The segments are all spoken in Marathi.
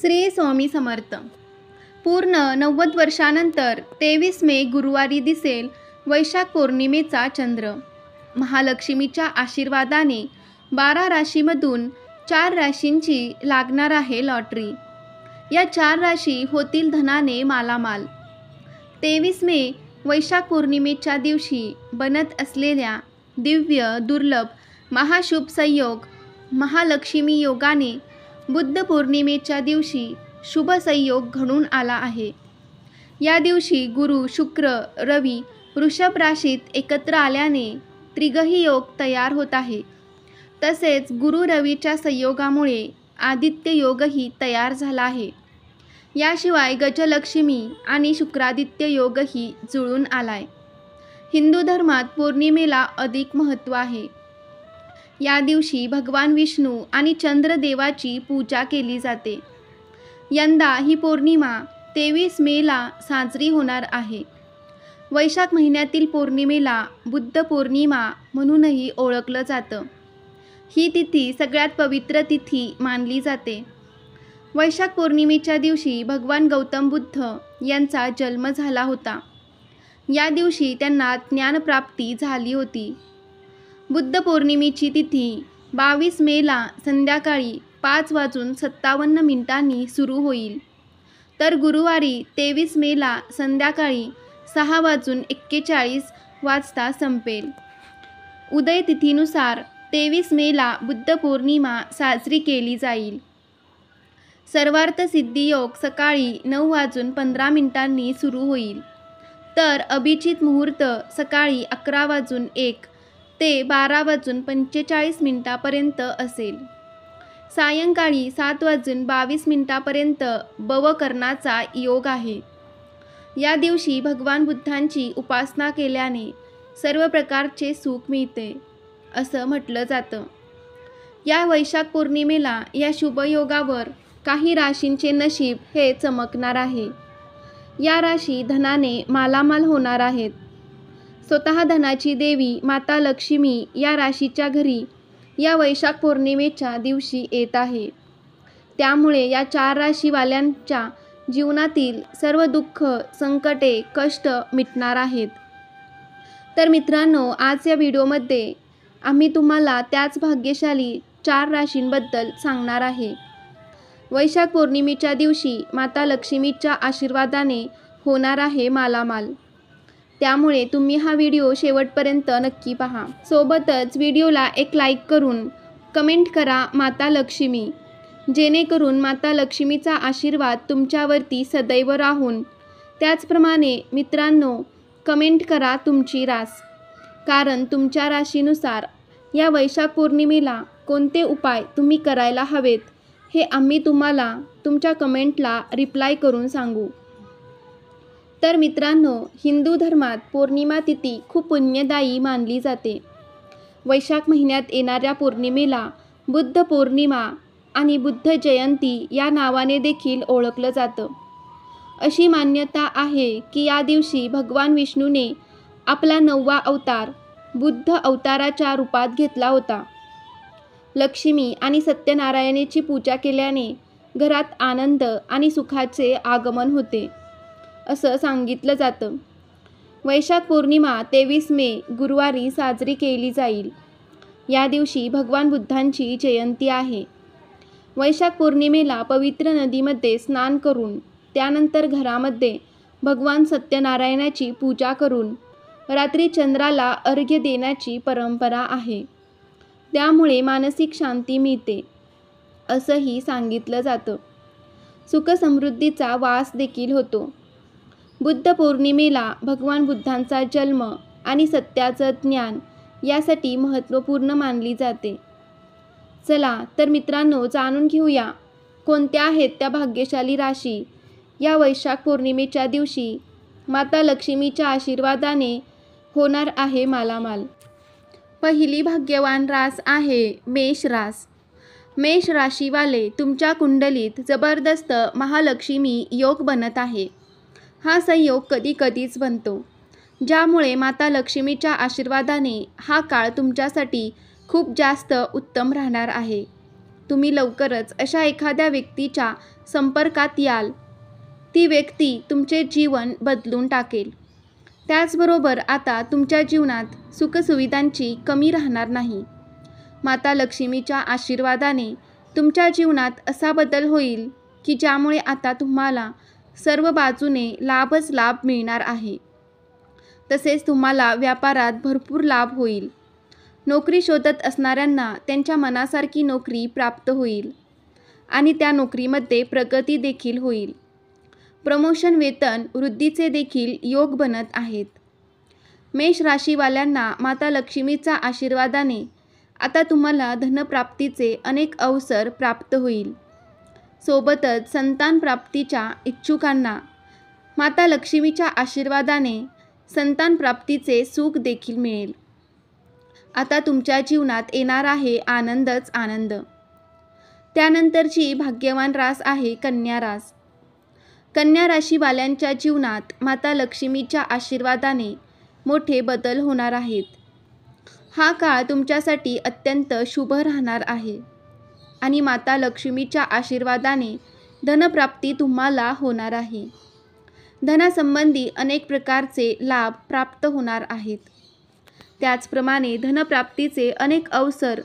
श्री स्वामी समर्थ. पूर्ण 90 वर्षानंतर 23 मे गुरुवारी दिसेल वैशाख पौर्णिमेचा चंद्र. महालक्ष्मीच्या आशीर्वादाने 12 राशीमधून 4 राशींची लागणार आहे लॉटरी. या 4 राशी होतील धनाने मालामाल. 23 मे वैशाख पौर्णिमेच्या दिवशी बनत असलेल्या दिव्य दुर्लभ महाशुभ संयोग महालक्ष्मी योगाने बुद्ध पौर्णिमेच्या दिवशी शुभ संयोग घडून आला आहे. या दिवशी गुरु, शुक्र, रवी वृषभ राशीत एकत्र आल्याने त्रिग्रही योग तयार होत आहे. तसेच गुरु रवीच्या संयोगामुळे आदित्य योगही तयार झाला आहे. याशिवाय गजलक्ष्मी आणि शुक्रादित्य योगही जुळून आलाय. हिंदू धर्मात पौर्णिमेला अधिक महत्त्व आहे. या दिवशी भगवान विष्णू आणि चंद्रदेवाची पूजा केली जाते. यंदा ही पौर्णिमा 23 मेला साजरी होणार आहे. वैशाख महिन्यातील पौर्णिमेला बुद्ध पौर्णिमा म्हणूनही ओळखलं जातं. ही तिथी सगळ्यात पवित्र तिथी मानली जाते. वैशाख पौर्णिमेच्या दिवशी भगवान गौतम बुद्ध यांचा जन्म झाला होता. या दिवशी त्यांना ज्ञानप्राप्ती झाली होती. बुद्ध पौर्णिमेची तिथी 22 मेला संध्याकाळी 5:57 सुरू होईल. तर गुरुवारी 23 मेला संध्याकाळी 6:41 संपेल. उदय तिथीनुसार 23 मेला बुद्ध पौर्णिमा साजरी केली जाईल. सर्वार्थ सिद्धी योग सकाळी 9:15 सुरू होईल. तर अभिजित मुहूर्त सकाळी 11:01 ते 12:45 असेल. सायंकाळी 7:22 बवकरणाचा योग आहे. या दिवशी भगवान बुद्धांची उपासना केल्याने सर्व प्रकारचे सुख मिळते असं म्हटलं जातं. या वैशाख पौर्णिमेला या शुभयोगावर काही राशींचे नशीब हे चमकणार आहे. या राशी धनाने मालामाल होणार आहेत. स्वतः धनाची देवी माता लक्ष्मी या राशीच्या घरी या वैशाख पौर्णिमेच्या दिवशी येत आहे. त्यामुळे या 4 राशीवाल्यांच्या जीवनातील सर्व दुःख, संकटे, कष्ट मिटणार आहेत. तर मित्रांनो, आज या व्हिडिओमध्ये आम्ही तुम्हाला त्याच भाग्यशाली 4 राशींबद्दल सांगणार आहे. वैशाख पौर्णिमेच्या दिवशी माता लक्ष्मीच्या आशीर्वादाने होणार आहे मालामाल. त्यामुळे तुम्ही हा व्हिडिओ शेवटपर्यंत नक्की पहा. सोबतच व्हिडिओला एक लाईक करून कमेंट करा माता लक्ष्मी, जेणेकरून माता लक्ष्मीचा आशीर्वाद तुमच्यावरती सदैव राहून. त्याचप्रमाणे मित्रांनो, कमेंट करा तुमची रास, कारण तुमच्या राशीनुसार या वैशाख पौर्णिमेला कोणते उपाय तुम्ही करायला हवेत हे आम्ही तुम्हाला तुमच्या कमेंटला रिप्लाय करून सांगू. तर मित्रांनो, हिंदू धर्मात पौर्णिमा तिथी खूप पुण्यदायी मानली जाते. वैशाख महिन्यात येणाऱ्या पौर्णिमेला बुद्ध पौर्णिमा आणि बुद्ध जयंती या नावाने देखील ओळखलं जातं. अशी मान्यता आहे की या दिवशी भगवान विष्णूने आपला 9वा अवतार बुद्ध अवताराच्या रूपात घेतला होता. लक्ष्मी आणि सत्यनारायणाची पूजा केल्याने घरात आनंद आणि सुखाचे आगमन होते असं सांगितलं जातं. वैशाख पौर्णिमा 23 मे गुरुवारी साजरी केली जाईल. या दिवशी भगवान बुद्धांची जयंती आहे. वैशाख पौर्णिमेला पवित्र नदीमध्ये स्नान करून त्यानंतर घरामध्ये भगवान सत्यनारायणाची पूजा करून रात्री चंद्राला अर्घ्य देण्याची परंपरा आहे. त्यामुळे मानसिक शांती मिळते असंही सांगितलं जातं. सुखसमृद्धीचा वास देखील होतो. बुद्ध पौर्णिमेला भगवान बुद्धांचा जन्म आणि सत्याचं ज्ञान यासाठी महत्त्वपूर्ण मानली जाते. चला तर मित्रांनो, जाणून घेऊया कोणत्या आहेत त्या भाग्यशाली राशी या वैशाख पौर्णिमेच्या दिवशी माता लक्ष्मीच्या आशीर्वादाने होणार आहे मालामाल. पहिली भाग्यवान रास आहे मेष रास. मेष राशीवाले, तुमच्या कुंडलीत जबरदस्त महालक्ष्मी योग बनत आहे. हा संयोग कधीच बनतो, ज्यामुळे माता लक्ष्मीच्या आशीर्वादाने हा काळ तुमच्यासाठी खूप जास्त उत्तम राहणार आहे. तुम्ही लवकरच अशा एखाद्या व्यक्तीच्या संपर्कात याल. ती व्यक्ती तुमचे जीवन बदलून टाकेल. त्याचबरोबर आता तुमच्या जीवनात सुखसुविधांची कमी राहणार नाही. माता लक्ष्मीच्या आशीर्वादाने तुमच्या जीवनात असा बदल होईल की ज्यामुळे आता तुम्हाला सर्व बाजूने लाभच लाभ मिळणार आहे. तसेच तुम्हाला व्यापारात भरपूर लाभ होईल. नोकरी शोधत असणाऱ्यांना त्यांच्या मनासारखी नोकरी प्राप्त होईल आणि त्या नोकरीमध्ये प्रगती देखील होईल. प्रमोशन, वेतन वृद्धीचे देखील योग बनत आहेत. मेष राशीवाल्यांना माता लक्ष्मीच्या आशीर्वादाने आता तुम्हाला धनप्राप्तीचे अनेक अवसर प्राप्त होईल. सोबतच संतान प्राप्तीच्या इच्छुकांना माता लक्ष्मीच्या आशीर्वादाने संतान प्राप्तीचे सुख देखील मिळेल. आता तुमच्या जीवनात येणार आहे आनंदच आनंद. त्यानंतरची भाग्यवान रास आहे कन्या रास. कन्या राशीवाल्यांच्या जीवनात माता लक्ष्मीच्या आशीर्वादाने मोठे बदल होणार आहेत. हा काळ तुमच्यासाठी अत्यंत शुभ राहणार आहे आणि माता लक्ष्मीच्या आशीर्वादाने धनप्राप्ती तुम्हाला होणार आहे. धनासंबंधी अनेक प्रकारचे लाभ प्राप्त होणार आहेत. त्याचप्रमाणे धनप्राप्तीचे अनेक अवसर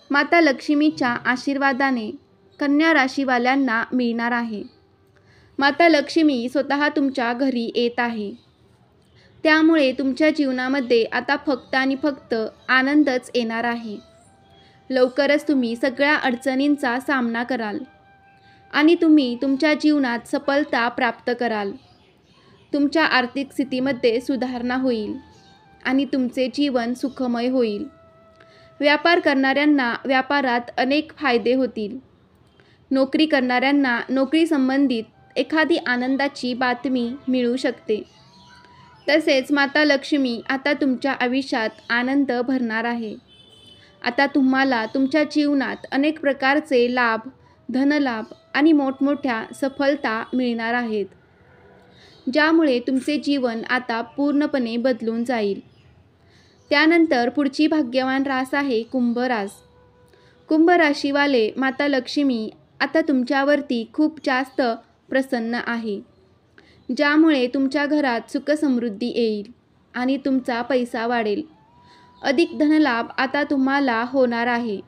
माता लक्ष्मीच्या आशीर्वादाने कन्या राशीवाल्यांना मिळणार आहे. माता लक्ष्मी स्वतः तुमच्या घरी येत आहे. त्यामुळे तुमच्या जीवनामध्ये आता फक्त आणि फक्त आनंदच येणार आहे. लवकरच तुम्ही सगळ्या अडचणींचा सामना कराल आणि तुम्ही तुमच्या जीवनात सफलता प्राप्त कराल. तुमच्या आर्थिक स्थितीमध्ये सुधारणा होईल आणि तुमचे जीवन सुखमय होईल. व्यापार करणाऱ्यांना व्यापारात अनेक फायदे होतील. नोकरी करणाऱ्यांना नोकरी संबंधित एखादी आनंदाची बातमी मिळू शकते. तसेच माता लक्ष्मी आता तुमच्या आयुष्यात आनंद भरणार आहे. आता तुम्हाला तुमच्या जीवनात अनेक प्रकारचे लाभ, धनलाभ आणि मोठमोठ्या सफलता मिळणार आहेत, ज्यामुळे तुमचे जीवन आता पूर्णपणे बदलून जाईल. त्यानंतर पुढची भाग्यवान रास आहे कुंभ रास. कुंभ राशीवाले माता लक्ष्मी आता तुमच्यावरती खूप जास्त प्रसन्न आहे, ज्यामुळे तुमच्या घरात सुखसमृद्धी येईल आणि तुमचा पैसा वाढेल. अधिक धनलाभ आता तुम्हाला होणार आहे.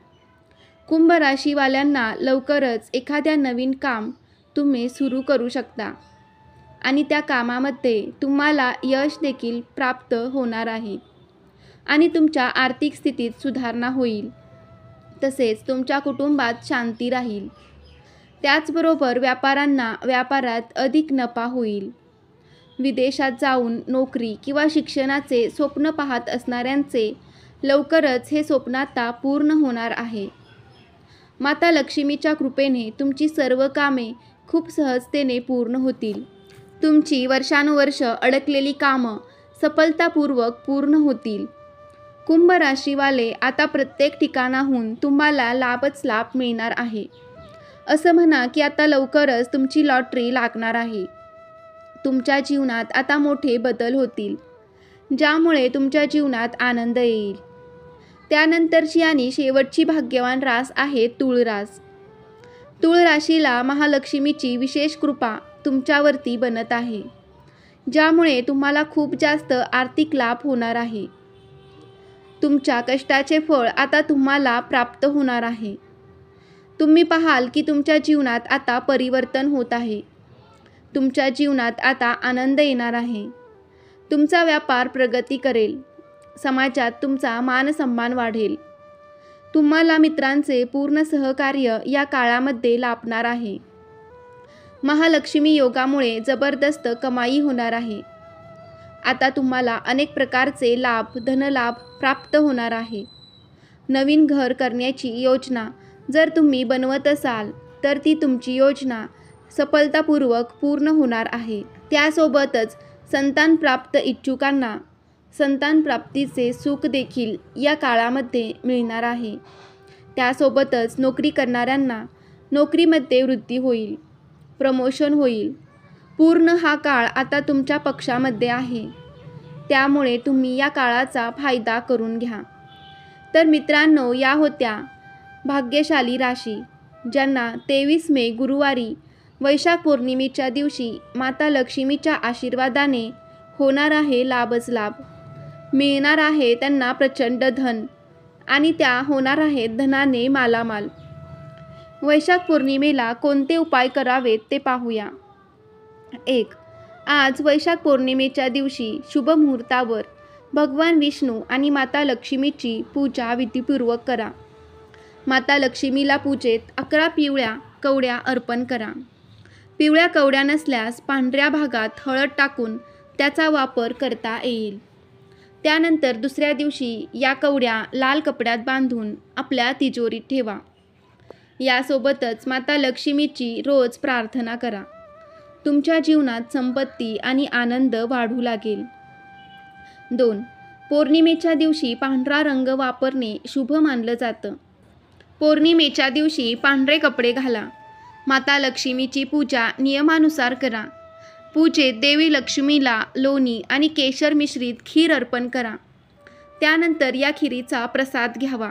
कुंभ राशीवाल्यांना लवकरच एखाद्या नवीन काम तुम्ही सुरू करू शकता आणि त्या कामामध्ये तुम्हाला यश देखील प्राप्त होणार आहे आणि तुमच्या आर्थिक स्थितीत सुधारणा होईल. तसेच तुमच्या कुटुंबात शांती राहील. त्याचबरोबर व्यापाऱ्यांना व्यापारात अधिक नफा होईल. विदेशात जाऊन नोकरी किंवा शिक्षणाचे स्वप्न पाहत असणाऱ्यांचे लवकरच हे स्वप्न आता पूर्ण होणार आहे. माता लक्ष्मीच्या कृपेने तुमची सर्व कामे खूप सहजतेने पूर्ण होतील. तुमची वर्षानुवर्ष अडकलेली कामं सफलतापूर्वक पूर्ण होतील. कुंभ राशीवाले आता प्रत्येक ठिकाणाहून तुम्हाला लाभच लाभ मिळणार आहे. असं म्हणा की आता लवकरच तुमची लॉटरी लागणार आहे. तुमच्या जीवनात आता मोठे बदल होतील, ज्यामुळे तुमच्या जीवनात आनंद येईल. त्यानंतरची आणि शेवटची भाग्यवान रास आहे तुळ रास. तुळ राशीला महालक्ष्मीची विशेष कृपा तुमच्यावरती बनत आहे, ज्यामुळे तुम्हाला खूप जास्त आर्थिक लाभ होणार आहे. तुमच्या कष्टाचे फळ आता तुम्हाला प्राप्त होणार आहे. तुम्ही पाहाल की तुमच्या जीवनात आता परिवर्तन होत आहे. तुमच्या जीवनात आता आनंद येणार आहे. तुमचा व्यापार प्रगती करेल. समाजात तुमचा मानसन्मान वाढेल. तुम्हाला मित्रांचे पूर्ण सहकार्य या काळामध्ये लाभणार आहे. महालक्ष्मी योगामुळे जबरदस्त कमाई होणार आहे. आता तुम्हाला अनेक प्रकारचे लाभ, धनलाभ प्राप्त होणार आहे. नवीन घर करण्याची योजना जर तुम्ही बनवत असाल तर ती तुमची योजना सफलतापूर्वक पूर्ण होणार आहे. त्यासोबतच संतान प्राप्त इच्छुकांना संतान प्राप्तीचे सुख देखील या काळामध्ये मिळणार आहे. त्यासोबतच नोकरी करणाऱ्यांना नोकरीमध्ये वृद्धी होईल, प्रमोशन होईल. पूर्ण हा काळ आता तुमच्या पक्षामध्ये आहे. त्यामुळे तुम्ही या काळाचा फायदा करून घ्या. तर मित्रांनो, या होत्या भाग्यशाली राशी. ज्यांना 23 मे गुरुवारी वैशाख पौर्णिमेच्या दिवशी माता लक्ष्मीच्या आशीर्वादाने होणार आहे लाभच लाभ, मिळणार आहे त्यांना प्रचंड धन आणि त्या होणार आहेत धनाने मालामाल. वैशाख पौर्णिमेला कोणते उपाय करावेत ते पाहूया. 1. आज वैशाख पौर्णिमेच्या दिवशी शुभ मुहूर्तावर भगवान विष्णू आणि माता लक्ष्मीची पूजा विधीपूर्वक करा. माता लक्ष्मीला पूजेत 11 पिवळ्या कवड्या अर्पण करा. पिवळ्या कवड्या नसल्यास पांढऱ्या भागात हळद टाकून त्याचा वापर करता येईल. त्यानंतर दुसऱ्या दिवशी या कवड्या लाल कपड्यात बांधून आपल्या तिजोरीत ठेवा. यासोबतच माता लक्ष्मीची रोज प्रार्थना करा. तुमच्या जीवनात संपत्ती आणि आनंद वाढू लागेल. 2. पौर्णिमेच्या दिवशी पांढरा रंग वापरणे शुभ मानलं जातं. पौर्णिमेच्या दिवशी पांढरे कपडे घाला. माता लक्ष्मीची पूजा नियमानुसार करा. पूजेत देवी लक्ष्मीला लोणी आणि केशर मिश्रित खीर अर्पण करा. त्यानंतर या खिरीचा प्रसाद घ्यावा.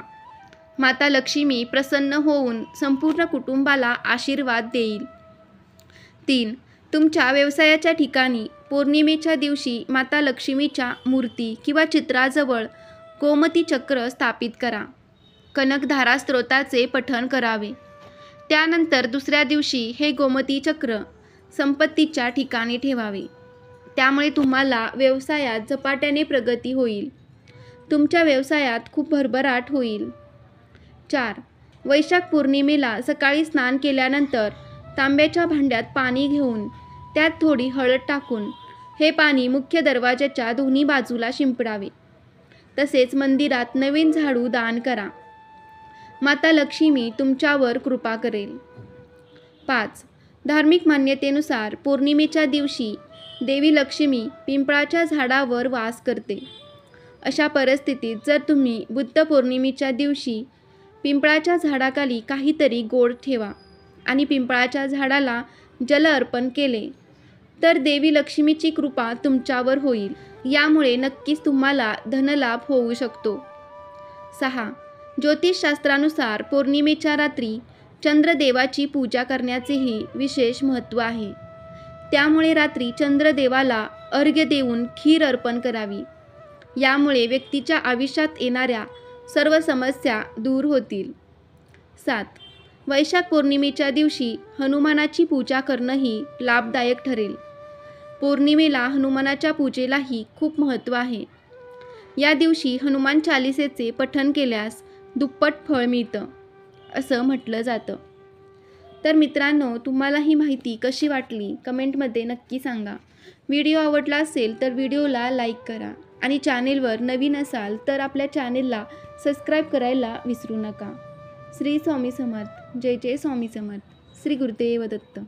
माता लक्ष्मी प्रसन्न होऊन संपूर्ण कुटुंबाला आशीर्वाद देईल. 3. तुमच्या व्यवसायाच्या ठिकाणी पौर्णिमेच्या दिवशी माता लक्ष्मीच्या मूर्ती किंवा चित्राजवळ गोमती चक्र स्थापित करा. कनकधारा स्तोत्राचे पठण करावे. त्यानंतर दुसऱ्या दिवशी हे गोमती चक्र संपत्तीच्या ठिकाणी ठेवावे. त्यामुळे तुम्हाला व्यवसायात झपाट्याने प्रगती होईल. तुमच्या व्यवसायात खूप भरभराट होईल. 4. वैशाख पौर्णिमेला सकाळी स्नान केल्यानंतर तांब्याच्या भांड्यात पाणी घेऊन त्यात थोडी हळद टाकून हे पाणी मुख्य दरवाजाच्या दोन्ही बाजूला शिंपडावे. तसेच मंदिरात नवीन झाडू दान करा. माता लक्ष्मी तुमच्यावर कृपा करेल. 5. धार्मिक मान्यतेनुसार पौर्णिमेच्या दिवशी देवी लक्ष्मी पिंपळाच्या झाडावर वास करते. अशा परिस्थितीत जर तुम्ही बुद्ध पौर्णिमेच्या दिवशी पिंपळाच्या झाडाखाली काहीतरी गोड ठेवा आणि पिंपळाच्या झाडाला जल अर्पण केले तर देवी लक्ष्मीची कृपा तुमच्यावर होईल. यामुळे नक्कीच तुम्हाला धनलाभ होऊ शकतो. 6. ज्योतिषशास्त्रानुसार पौर्णिमेच्या रात्री चंद्रदेवाची पूजा करण्याचेही विशेष महत्त्व आहे. त्यामुळे रात्री चंद्रदेवाला अर्घ्य देऊन खीर अर्पण करावी. यामुळे व्यक्तीच्या आयुष्यात येणाऱ्या सर्व समस्या दूर होतील. 7. वैशाख पौर्णिमेच्या दिवशी हनुमानाची पूजा करणंही लाभदायक ठरेल. पौर्णिमेला हनुमानाच्या पूजेलाही खूप महत्त्व आहे. या दिवशी हनुमान चालिसेचे पठण केल्यास दुप्पट फळ मिळतं असं म्हटलं जातं. तर मित्रांनो, तुम्हाला ही माहिती कशी वाटली कमेंटमध्ये नक्की सांगा. व्हिडिओ आवडला असेल तर व्हिडिओला लाईक करा आणि चॅनेलवर नवीन असाल तर आपल्या चॅनेलला सबस्क्राईब करायला विसरू नका. श्री स्वामी समर्थ. जय जय स्वामी समर्थ. श्री गुरुदेव दत्त.